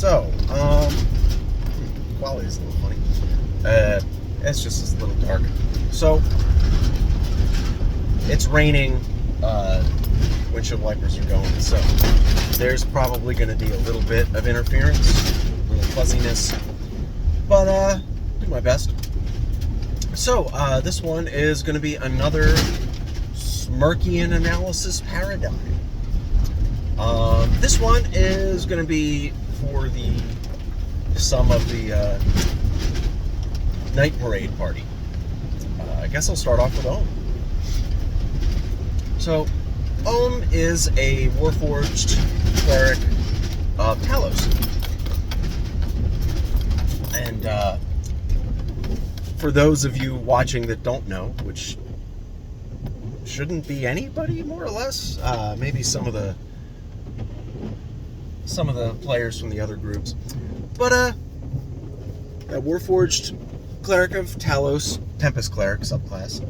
So, quality is a little funny. It's just a little dark. So, it's raining. Windshield wipers are going. So, there's probably going to be a little bit of interference, a little fuzziness. But, do my best. So, this one is going to be another Smirkian analysis paradigm. This one is going to be for some of the night parade party. I guess I'll start off with Ohm. So, Ohm is a Warforged cleric of Talos. And for those of you watching that don't know, which shouldn't be anybody, more or less, maybe some of the players from the other groups, but a Warforged cleric of Talos, Tempest cleric subclass.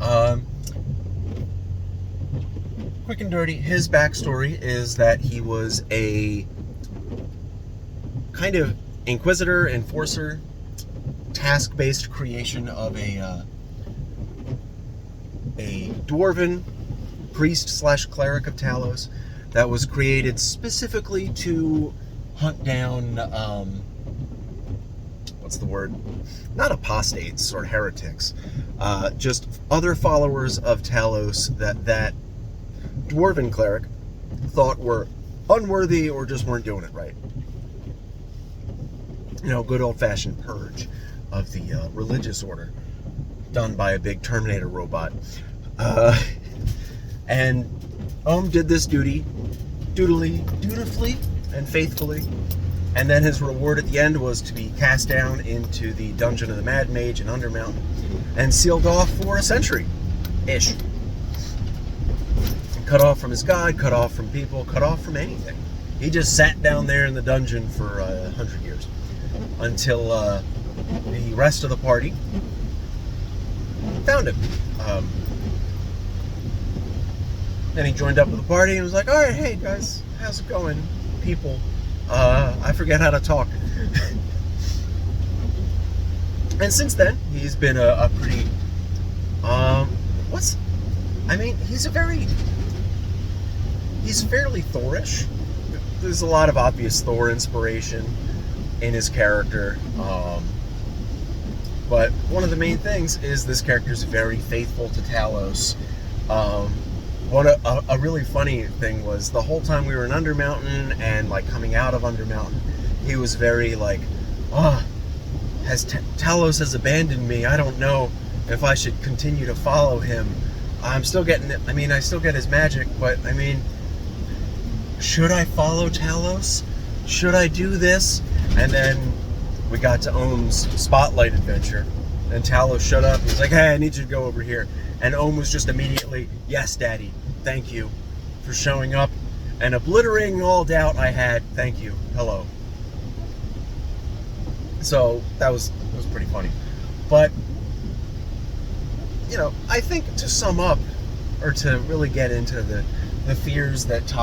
Quick and dirty, his backstory is that he was a kind of inquisitor, enforcer, task-based creation of a dwarven priest/cleric of Talos that was created specifically to hunt down, what's the word? Not apostates or heretics, just other followers of Talos that dwarven cleric thought were unworthy or just weren't doing it right. You know, good old-fashioned purge of the religious order done by a big Terminator robot. And Ohm did this dutifully and faithfully, and then his reward at the end was to be cast down into the dungeon of the Mad Mage in Undermountain and sealed off for a century-ish. Cut off from his god, cut off from people, cut off from anything. He just sat down there in the dungeon for 100 years until the rest of the party found him. Then he joined up with the party and was like, alright, hey guys, how's it going, people? I forget how to talk. And since then, he's been a pretty, he's fairly Thorish. There's a lot of obvious Thor inspiration in his character. But one of the main things is this character's very faithful to Talos. A really funny thing was the whole time we were in Undermountain and like coming out of Undermountain, he was very like, Talos has abandoned me. I don't know if I should continue to follow him. I still get his magic, but should I follow Talos? Should I do this? And then we got to Ohm's Spotlight adventure, and Talos showed up. He's like, hey, I need you to go over here. And Ohm was just immediately, yes, Daddy, thank you for showing up and obliterating all doubt I had. Thank you. Hello. So that was pretty funny. But, I think to sum up, or to really get into the fears that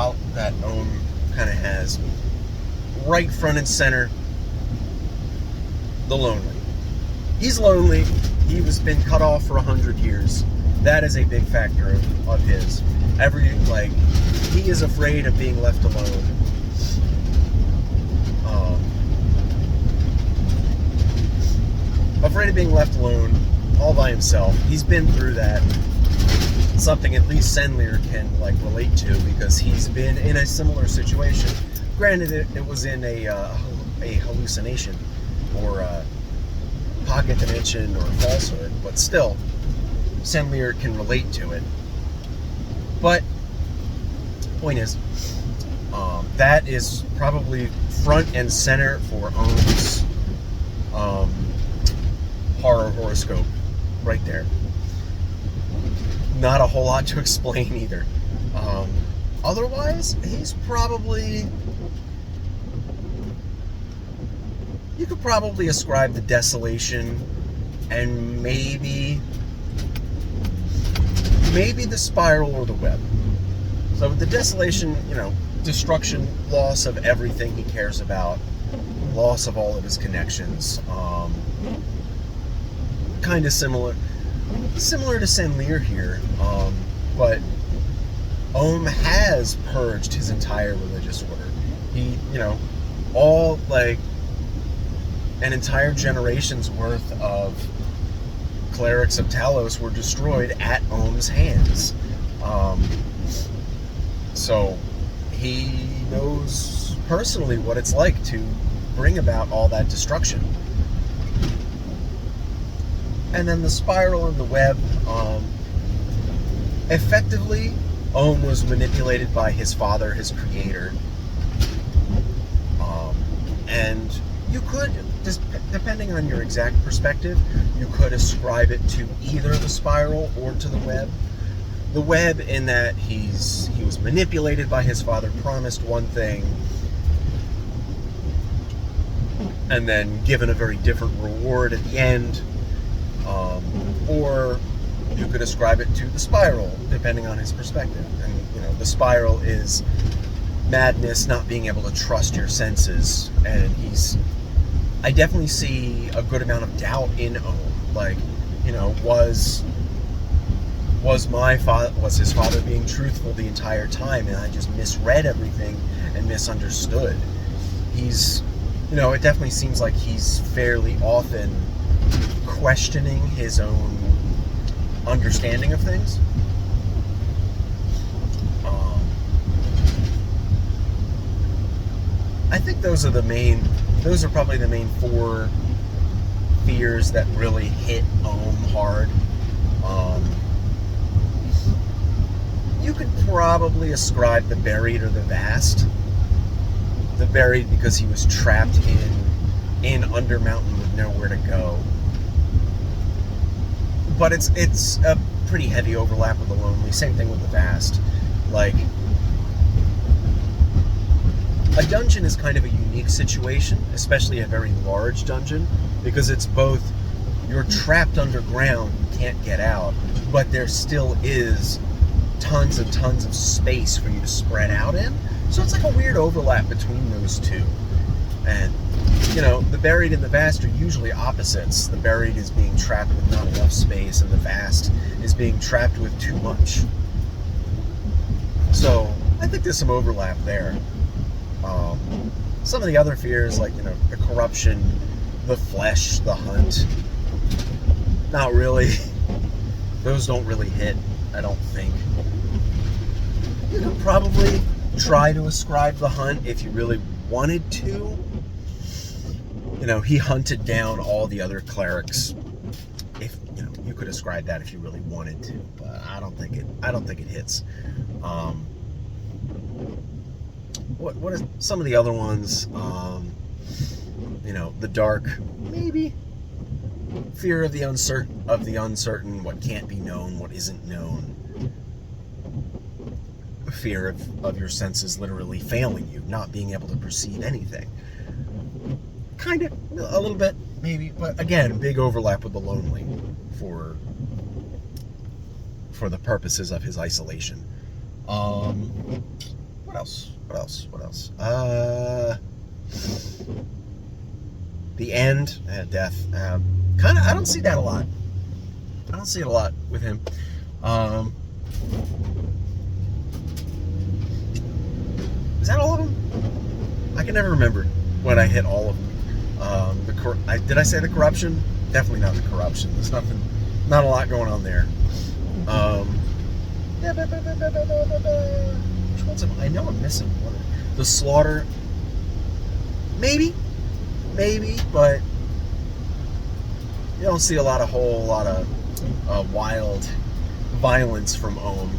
Ohm kind of has, right front and center, the lonely. He's lonely. He's been cut off for 100 years. That is a big factor of his. He is afraid of being left alone. Afraid of being left alone, all by himself. He's been through that. Something at least Senlir can relate to, because he's been in a similar situation. Granted, it was in a hallucination or a pocket dimension or falsehood, but still, Senlir can relate to it. But point is, that is probably front and center for Ohm's horror horoscope right there. Not a whole lot to explain either. Otherwise, he's probably... You could probably ascribe the desolation and maybe the spiral or the web. So with the desolation, destruction, loss of everything he cares about. loss of all of his connections. Kind of similar to Senlir here, but Ohm has purged his entire religious order. He, all, like, an entire generation's worth of clerics of Talos were destroyed at Ohm's hands. So he knows personally what it's like to bring about all that destruction. And then the spiral and the web, effectively, Ohm was manipulated by his father, his creator. And you could, just depending on your exact perspective, you could ascribe it to either the spiral or to the web. The web, in that he was manipulated by his father, promised one thing, and then given a very different reward at the end. Or you could ascribe it to the spiral, depending on his perspective. And, the spiral is madness, not being able to trust your senses. And I definitely see a good amount of doubt in Ohm. Like, was his father being truthful the entire time, and I just misread everything and misunderstood? It definitely seems like he's fairly often questioning his own understanding of things. I think those are probably the main 4 fears that really hit Ohm hard. You could probably ascribe the buried or the vast. The buried because he was trapped in Undermountain with nowhere to go. But it's a pretty heavy overlap with the lonely. Same thing with the vast. Like, a dungeon is kind of a unique situation, especially a very large dungeon, because it's both, you're trapped underground, you can't get out, but there still is tons and tons of space for you to spread out in. So it's like a weird overlap between those two. And, the buried and the vast are usually opposites. The buried is being trapped with not enough space, and the vast is being trapped with too much. So I think there's some overlap there. Some of the other fears, like, the corruption, the flesh, the hunt, not really. Those don't really hit, I don't think. You could probably try to ascribe the hunt if you really wanted to. He hunted down all the other clerics. If you could ascribe that if you really wanted to, but I don't think it hits. What are some of the other ones? The dark, maybe. Fear of the uncertain, what can't be known, what isn't known. Fear of your senses literally failing you, not being able to perceive anything. Kind of, a little bit, maybe, but again, big overlap with the lonely for the purposes of his isolation. What else? The end, death. I don't see that a lot. I don't see it a lot with him. Is that all of them? I can never remember when I hit all of them. Did I say the corruption? Definitely not the corruption. There's not a lot going on there. Which ones am I know I'm missing one. The slaughter, maybe, but you don't see a whole lot of wild violence from Ohm.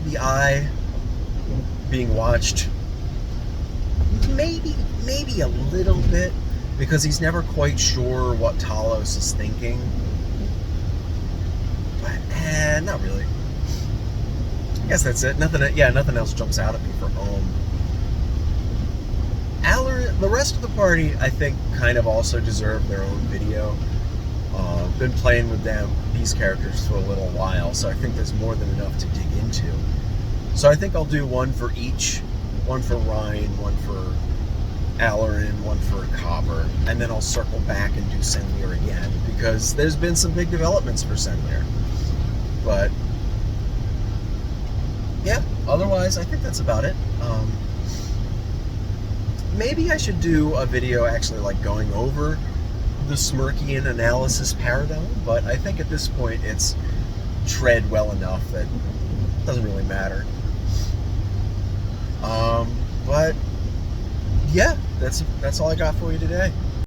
The eye being watched, maybe a little bit, because he's never quite sure what Talos is thinking. But not really. I guess that's it. Nothing else jumps out at me for Ohm. The rest of the party, I think, kind of also deserve their own video. Been playing with these characters for a little while, so I think there's more than enough to dig into. So I think I'll do one for each one for Rhine, one for Allerin, one for Copper, and then I'll circle back and do Senlir again, because there's been some big developments for Senlir. But yeah, otherwise I think that's about it. Maybe I should do a video actually like going over the Smirkian analysis paradigm, but I think at this point it's tread well enough that it doesn't really matter. But yeah, that's all I got for you today.